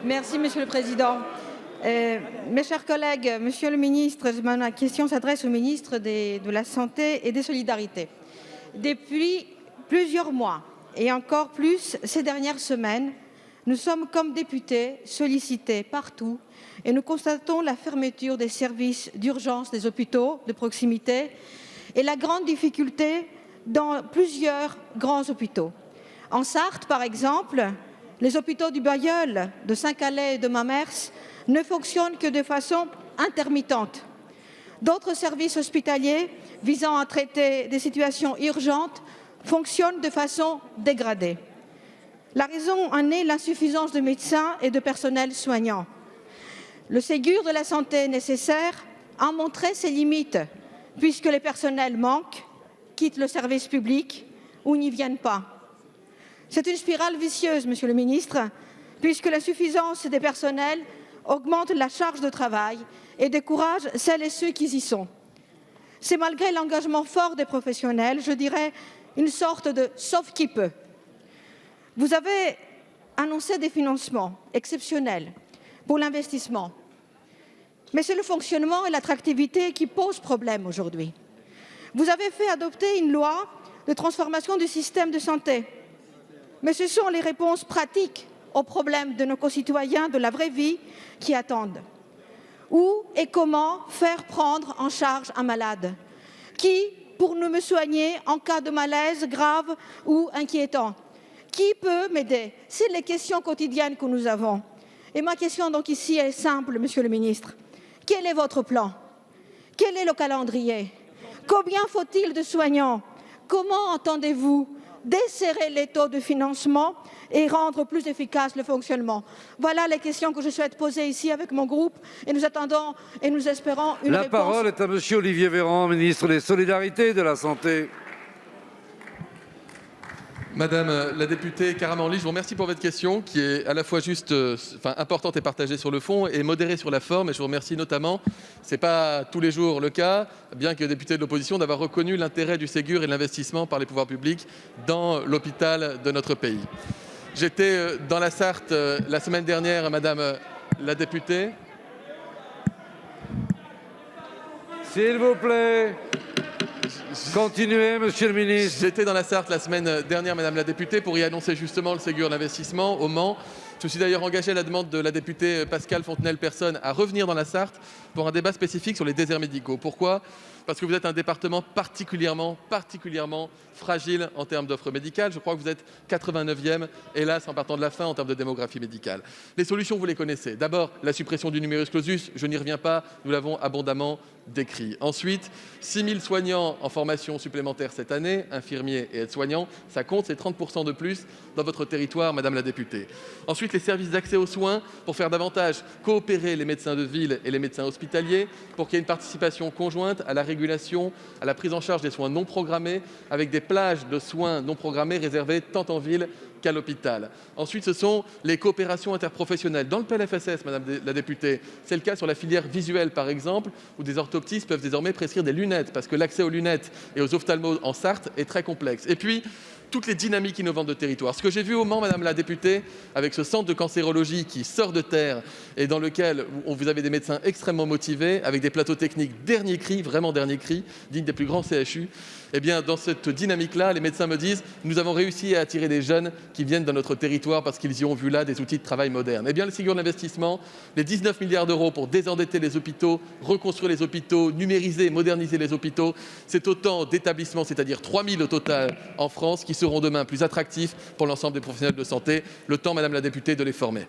Merci, Monsieur le Président. Mes chers collègues, Monsieur le Ministre, ma question s'adresse au ministre de la Santé et des Solidarités. Depuis plusieurs mois, et encore plus ces dernières semaines, nous sommes comme députés sollicités partout et nous constatons la fermeture des services d'urgence des hôpitaux de proximité et la grande difficulté dans plusieurs grands hôpitaux. En Sarthe, par exemple, les hôpitaux du Bailleul, de Saint-Calais et de Mamers ne fonctionnent que de façon intermittente. D'autres services hospitaliers visant à traiter des situations urgentes fonctionnent de façon dégradée. La raison en est l'insuffisance de médecins et de personnel soignant. Le Ségur de la santé nécessaire a montré ses limites, puisque les personnels manquent, quittent le service public ou n'y viennent pas. C'est une spirale vicieuse, Monsieur le Ministre, puisque l'insuffisance des personnels augmente la charge de travail et décourage celles et ceux qui y sont. C'est malgré l'engagement fort des professionnels, je dirais, une sorte de sauve qui peut. Vous avez annoncé des financements exceptionnels pour l'investissement, mais c'est le fonctionnement et l'attractivité qui posent problème aujourd'hui. Vous avez fait adopter une loi de transformation du système de santé, mais ce sont les réponses pratiques aux problèmes de nos concitoyens de la vraie vie qui attendent. Où et comment faire prendre en charge un malade? Qui pour me soigner en cas de malaise grave ou inquiétant? Qui peut m'aider? C'est les questions quotidiennes que nous avons. Et ma question donc ici est simple, Monsieur le Ministre. Quel est votre plan? Quel est le calendrier? Combien faut-il de soignants? Comment entendez-vous desserrer les taux de financement et rendre plus efficace le fonctionnement? Voilà les questions que je souhaite poser ici avec mon groupe et nous attendons et nous espérons une réponse. La parole est à Monsieur Olivier Véran, ministre des Solidarités et de la Santé. Madame la députée Karamanli, je vous remercie pour votre question qui est à la fois juste, importante et partagée sur le fond et modérée sur la forme. Et je vous remercie notamment, ce n'est pas tous les jours le cas, bien que député de l'opposition, d'avoir reconnu l'intérêt du Ségur et de l'investissement par les pouvoirs publics dans l'hôpital de notre pays. J'étais dans la Sarthe la semaine dernière, Madame la députée. S'il vous plaît. Continuez, Monsieur le Ministre. J'étais dans la Sarthe la semaine dernière, Madame la députée, pour y annoncer justement le Ségur d'investissement au Mans. Je me suis d'ailleurs engagé à la demande de la députée Pascale Fontenelle-Persone à revenir dans la Sarthe pour un débat spécifique sur les déserts médicaux. Pourquoi? Parce que vous êtes un département particulièrement fragile en termes d'offres médicales. Je crois que vous êtes 89e, hélas, en partant de la fin en termes de démographie médicale. Les solutions, vous les connaissez. D'abord, la suppression du numerus clausus. Je n'y reviens pas, nous l'avons abondamment décrit. Ensuite, 6 000 soignants en formation supplémentaire cette année, infirmiers et aides-soignants. Ça compte, c'est 30% de plus dans votre territoire, Madame la députée. Ensuite, les services d'accès aux soins pour faire davantage coopérer les médecins de ville et les médecins hospitaliers pour qu'il y ait une participation conjointe à la régulation, à la prise en charge des soins non programmés, avec des plages de soins non programmés réservées tant en ville qu'à l'hôpital. Ensuite, ce sont les coopérations interprofessionnelles. Dans le PLFSS, Madame la députée, c'est le cas sur la filière visuelle, par exemple, où des orthoptistes peuvent désormais prescrire des lunettes, parce que l'accès aux lunettes et aux ophtalmos en Sarthe est très complexe. Et puis, toutes les dynamiques innovantes de territoire. Ce que j'ai vu au Mans, Madame la députée, avec ce centre de cancérologie qui sort de terre et dans lequel vous avez des médecins extrêmement motivés, avec des plateaux techniques dernier cri, vraiment dernier cri, dignes des plus grands CHU, eh bien, dans cette dynamique-là, les médecins me disent « Nous avons réussi à attirer des jeunes qui viennent dans notre territoire parce qu'ils y ont vu là des outils de travail modernes. » Eh bien, le Ségur d'investissement, les 19 milliards d'euros pour désendetter les hôpitaux, reconstruire les hôpitaux, numériser, moderniser les hôpitaux, c'est autant d'établissements, c'est-à-dire 3 000 au total en France, qui seront demain plus attractifs pour l'ensemble des professionnels de santé. Le temps, Madame la députée, de les former.